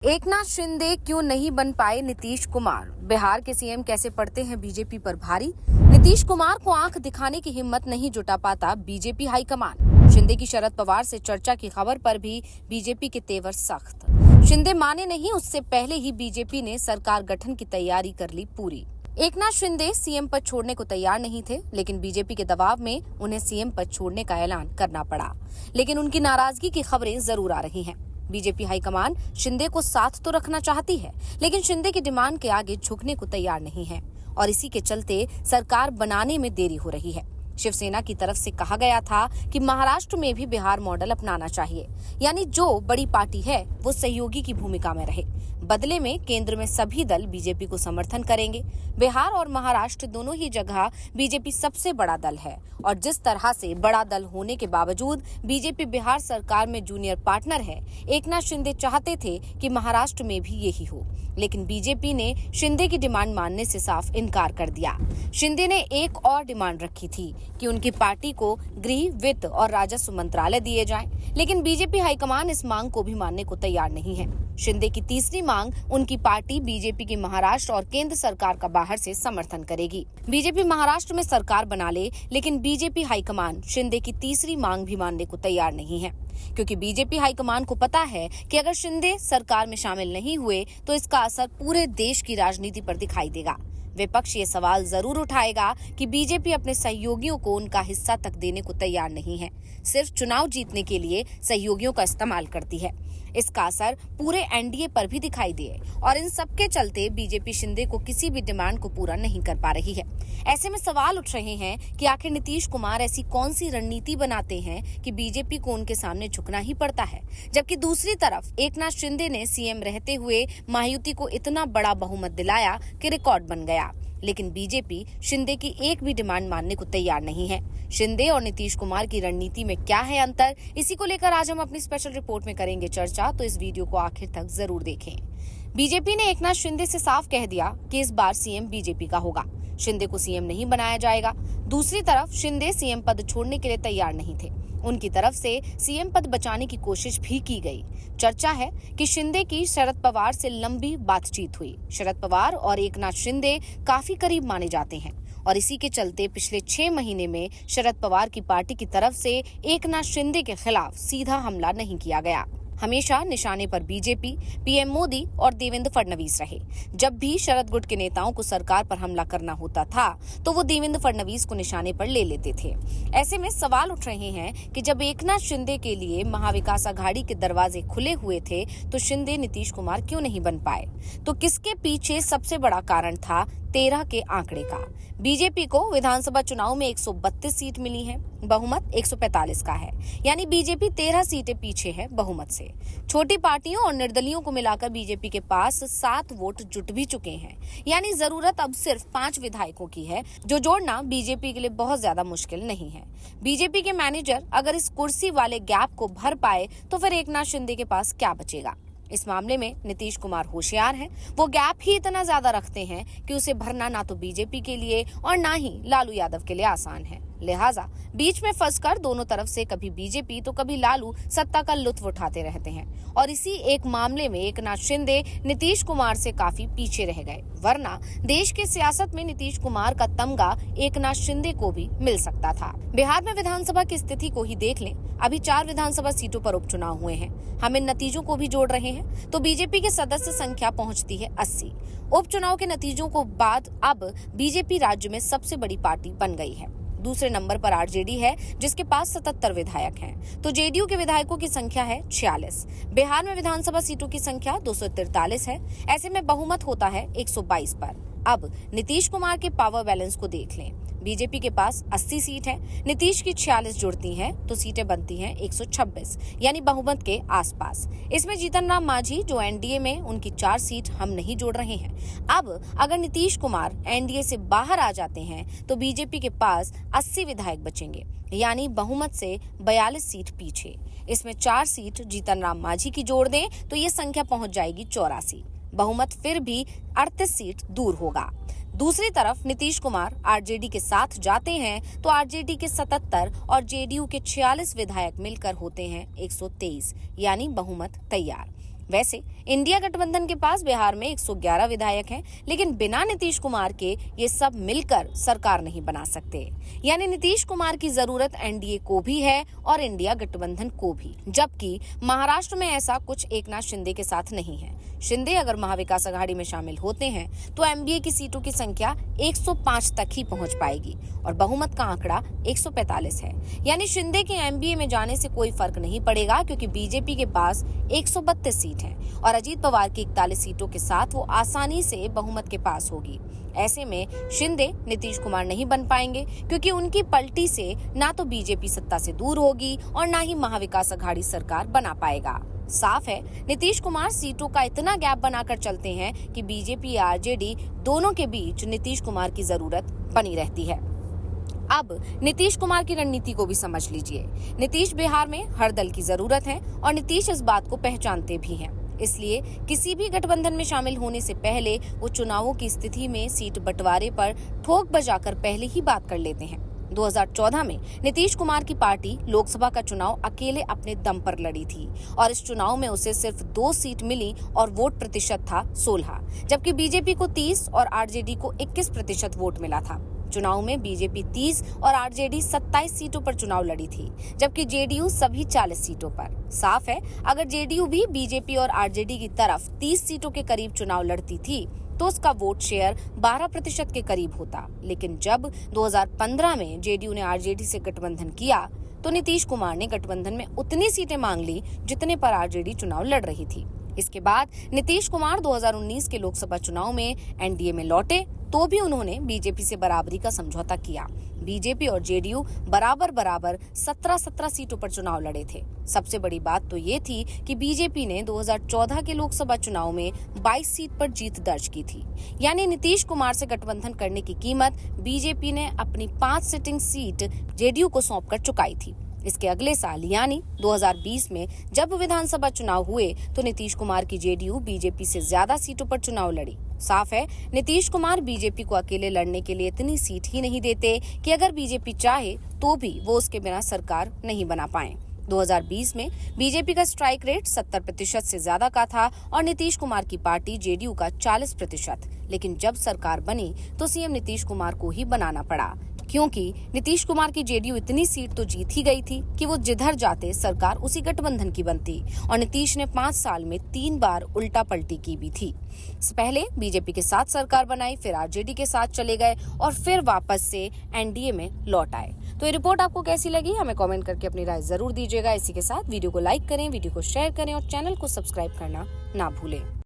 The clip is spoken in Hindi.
एकनाथ शिंदे क्यों नहीं बन पाए नीतीश कुमार? बिहार के सीएम कैसे पड़ते हैं बीजेपी पर भारी? नीतीश कुमार को आंख दिखाने की हिम्मत नहीं जुटा पाता बीजेपी हाईकमान। शिंदे की शरद पवार से चर्चा की खबर पर भी बीजेपी के तेवर सख्त। शिंदे माने नहीं, उससे पहले ही बीजेपी ने सरकार गठन की तैयारी कर ली पूरी। एकनाथ शिंदे सीएम पद छोड़ने को तैयार नहीं थे, लेकिन बीजेपी के दबाव में उन्हें सीएम पद छोड़ने का ऐलान करना पड़ा। लेकिन उनकी नाराजगी की खबरें जरूर आ रही हैं। बीजेपी हाईकमान शिंदे को साथ तो रखना चाहती है, लेकिन शिंदे की डिमांड के आगे झुकने को तैयार नहीं है और इसी के चलते सरकार बनाने में देरी हो रही है। शिवसेना की तरफ से कहा गया था कि महाराष्ट्र में भी बिहार मॉडल अपनाना चाहिए, यानी जो बड़ी पार्टी है वो सहयोगी की भूमिका में रहे। बदले में केंद्र में सभी दल बीजेपी को समर्थन करेंगे। बिहार और महाराष्ट्र दोनों ही जगह बीजेपी सबसे बड़ा दल है और जिस तरह से बड़ा दल होने के बावजूद बीजेपी बिहार सरकार में जूनियर पार्टनर है, एकनाथ शिंदे चाहते थे कि महाराष्ट्र में भी यही हो, लेकिन बीजेपी ने शिंदे की डिमांड मानने से साफ इनकार कर दिया। शिंदे ने एक और डिमांड रखी थी कि उनकी पार्टी को गृह, वित्त और राजस्व मंत्रालय दिए जाएं, लेकिन बीजेपी हाईकमान इस मांग को भी मानने को तैयार नहीं है। शिंदे की तीसरी मांग उनकी पार्टी बीजेपी की महाराष्ट्र और केंद्र सरकार का बाहर से समर्थन करेगी। बीजेपी महाराष्ट्र में सरकार बना ले, लेकिन बीजेपी हाईकमान शिंदे की तीसरी मांग भी मानने को तैयार नहीं है, क्योंकि बीजेपी हाईकमान को पता है कि अगर शिंदे सरकार में शामिल नहीं हुए तो इसका असर पूरे देश की राजनीति पर दिखाई देगा। विपक्ष ये सवाल जरूर उठाएगा कि बीजेपी अपने सहयोगियों को उनका हिस्सा तक देने को तैयार नहीं है, सिर्फ चुनाव जीतने के लिए सहयोगियों का इस्तेमाल करती है। इसका असर पूरे एनडीए पर भी दिखाई दिए और इन सब के चलते बीजेपी शिंदे को किसी भी डिमांड को पूरा नहीं कर पा रही है। ऐसे में सवाल उठ रहे हैं कि आखिर नीतीश कुमार ऐसी कौन सी रणनीति बनाते हैं कि बीजेपी को उनके सामने झुकना ही पड़ता है, जबकि दूसरी तरफ एकनाथ शिंदे ने सीएम रहते हुए महायुति को इतना बड़ा बहुमत दिलाया कि रिकॉर्ड बन गया। लेकिन बीजेपी शिंदे की एक भी डिमांड मानने को तैयार नहीं है। शिंदे और नीतीश कुमार की रणनीति में क्या है अंतर, इसी को लेकर आज हम अपनी स्पेशल रिपोर्ट में करेंगे चर्चा, तो इस वीडियो को आखिर तक जरूर देखें। बीजेपी ने एकनाथ शिंदे से साफ कह दिया कि इस बार सीएम बीजेपी का होगा, शिंदे को सीएम नहीं बनाया जाएगा। दूसरी तरफ शिंदे सीएम पद छोड़ने के लिए तैयार नहीं थे, उनकी तरफ से सीएम पद बचाने की कोशिश भी की गई। चर्चा है कि शिंदे की शरद पवार से लंबी बातचीत हुई। शरद पवार और एकनाथ शिंदे काफी करीब माने जाते हैं और इसी के चलते पिछले 6 महीने में शरद पवार की पार्टी की तरफ से एकनाथ शिंदे के खिलाफ सीधा हमला नहीं किया गया। हमेशा निशाने पर बीजेपी, पीएम मोदी और देवेंद्र फडणवीस रहे। जब भी शरद गुट के नेताओं को सरकार पर हमला करना होता था तो वो देवेंद्र फडणवीस को निशाने पर ले लेते थे। ऐसे में सवाल उठ रहे हैं कि जब एकनाथ शिंदे के लिए महाविकास आघाड़ी के दरवाजे खुले हुए थे तो शिंदे नीतीश कुमार क्यों नहीं बन पाए? तो किसके पीछे सबसे बड़ा कारण था 13 के आंकड़े का? बीजेपी को विधानसभा चुनाव में 132 सीट मिली है, बहुमत 145 का है, यानी बीजेपी 13 सीटें पीछे है बहुमत से। छोटी पार्टियों और निर्दलियों को मिलाकर बीजेपी के पास 7 वोट जुट भी चुके हैं, यानी जरूरत अब सिर्फ 5 विधायकों की है, जो जोड़ना बीजेपी के लिए बहुत ज्यादा मुश्किल नहीं है। बीजेपी के मैनेजर अगर इस कुर्सी वाले गैप को भर पाए तो फिर एकनाथ शिंदे के पास क्या बचेगा? इस मामले में नीतीश कुमार होशियार हैं। वो गैप ही इतना ज्यादा रखते हैं कि उसे भरना ना तो बीजेपी के लिए और ना ही लालू यादव के लिए आसान है। लिहाजा बीच में फंसकर दोनों तरफ से कभी बीजेपी तो कभी लालू सत्ता का लुत्फ उठाते रहते हैं और इसी एक मामले में एकनाथ शिंदे नीतीश कुमार से काफी पीछे रह गए, वरना देश की सियासत में नीतीश कुमार का तमगा एकनाथ शिंदे को भी मिल सकता था। बिहार में विधानसभा की स्थिति को ही देख लें। अभी 4 विधानसभा सीटों पर उपचुनाव हुए हैं। हम इन नतीजों को भी जोड़ रहे हैं तो बीजेपी की सदस्य संख्या पहुंचती है 80। उपचुनाव के नतीजों को बाद अब बीजेपी राज्य में सबसे बड़ी पार्टी बन गई है। दूसरे नंबर पर आरजेडी है, जिसके पास 77 विधायक हैं, तो जेडीयू के विधायकों की संख्या है 46। बिहार में विधानसभा सीटों की संख्या 243 है। ऐसे में बहुमत होता है 122 पर। अब नीतीश कुमार के पावर बैलेंस को देख लें। बीजेपी के पास 80 सीट है, नीतीश की 46 जुड़ती हैं तो सीटें बनती हैं 126, यानी बहुमत के आसपास। इसमें जीतन राम मांझी जो एनडीए में, उनकी 4 सीट हम नहीं जोड़ रहे हैं। अब अगर नीतीश कुमार एनडीए से बाहर आ जाते हैं तो बीजेपी के पास 80 विधायक बचेंगे, यानी बहुमत से 42 सीट पीछे। इसमें 4 सीट जीतन राम मांझी की जोड़ दें तो ये संख्या पहुंच जाएगी 84। बहुमत फिर भी 38 सीट दूर होगा। दूसरी तरफ नीतीश कुमार आरजेडी के साथ जाते हैं तो आरजेडी के 77 और जेडीयू के 46 विधायक मिलकर होते हैं 123, यानी बहुमत तैयार। वैसे इंडिया गठबंधन के पास बिहार में 111 विधायक हैं, लेकिन बिना नीतीश कुमार के ये सब मिलकर सरकार नहीं बना सकते। यानी नीतीश कुमार की जरूरत एनडीए को भी है और इंडिया गठबंधन को भी, जबकि महाराष्ट्र में ऐसा कुछ एकनाथ शिंदे के साथ नहीं है। शिंदे अगर महाविकास आघाड़ी में शामिल होते हैं तो एमबीए की सीटों की संख्या 105 तक ही पहुंच पाएगी और बहुमत का आंकड़ा 145 है। यानी शिंदे के एमबीए में जाने से कोई फर्क नहीं पड़ेगा, क्योंकि बीजेपी के पास 132 सीट है और अजीत पवार की 41 सीटों के साथ वो आसानी से बहुमत के पास होगी। ऐसे में शिंदे नीतीश कुमार नहीं बन पाएंगे, क्योंकि उनकी पलटी से ना तो बीजेपी सत्ता से दूर होगी और ना ही महाविकास आघाड़ी सरकार बना पाएगा। साफ है, नीतीश कुमार सीटों का इतना गैप बनाकर चलते हैं कि बीजेपी आरजेडी दोनों के बीच नीतीश कुमार की जरूरत बनी रहती है। अब नीतीश कुमार की रणनीति को भी समझ लीजिए। नीतीश बिहार में हर दल की जरूरत है और नीतीश इस बात को पहचानते भी हैं। इसलिए किसी भी गठबंधन में शामिल होने से पहले वो चुनावों की स्थिति में सीट बंटवारे पर ठोक बजाकर पहले ही बात कर लेते हैं। 2014 में नीतीश कुमार की पार्टी लोकसभा का चुनाव अकेले अपने दम पर लड़ी थी और इस चुनाव में उसे सिर्फ 2 सीट मिली और वोट प्रतिशत था 16, जबकि बीजेपी को 30 और आरजेडी को 21% वोट मिला था। चुनाव में बीजेपी 30 और आरजेडी 27 सीटों पर चुनाव लड़ी थी, जबकि जेडीयू सभी 40 सीटों पर। साफ है, अगर जेडीयू भी बीजेपी और आरजेडी की तरफ 30 सीटों के करीब चुनाव लड़ती थी तो उसका वोट शेयर 12% के करीब होता। लेकिन जब 2015 में जेडीयू ने आरजेडी से गठबंधन किया तो नीतीश कुमार ने गठबंधन में उतनी सीटें मांग ली जितने पर आरजेडी चुनाव लड़ रही थी। इसके बाद नीतीश कुमार 2019 के लोकसभा चुनाव में एनडीए में लौटे तो भी उन्होंने बीजेपी से बराबरी का समझौता किया। बीजेपी और जेडीयू बराबर 17 सीटों पर चुनाव लड़े थे। सबसे बड़ी बात तो ये थी कि बीजेपी ने 2014 के लोकसभा चुनाव में 22 सीट पर जीत दर्ज की थी। यानी नीतीश कुमार से गठबंधन करने की कीमत बीजेपी ने अपनी 5 सिटिंग सीट जेडीयू को सौंपकर चुकाई थी। इसके अगले साल यानी 2020 में जब विधानसभा चुनाव हुए तो नीतीश कुमार की जेडीयू बीजेपी से ज्यादा सीटों पर चुनाव लड़ी। साफ है, नीतीश कुमार बीजेपी को अकेले लड़ने के लिए इतनी सीट ही नहीं देते कि अगर बीजेपी चाहे तो भी वो उसके बिना सरकार नहीं बना पाए। 2020 में बीजेपी का स्ट्राइक रेट 70% से ज्यादा का था और नीतीश कुमार की पार्टी जेडीयू का 40%। लेकिन जब सरकार बनी तो सीएम नीतीश कुमार को ही बनाना पड़ा, क्योंकि नीतीश कुमार की जेडीयू इतनी सीट तो जीत ही गई थी कि वो जिधर जाते सरकार उसी गठबंधन की बनती और नीतीश ने 5 साल में 3 बार उल्टा पलटी की भी थी। पहले बीजेपी के साथ सरकार बनाई, फिर आरजेडी के साथ चले गए और फिर वापस से एनडीए में लौट आए। तो ये रिपोर्ट आपको कैसी लगी हमें कमेंट करके अपनी राय जरूर दीजिएगा। इसी के साथ वीडियो को लाइक करें, वीडियो को शेयर करें और चैनल को सब्सक्राइब करना ना भूलें।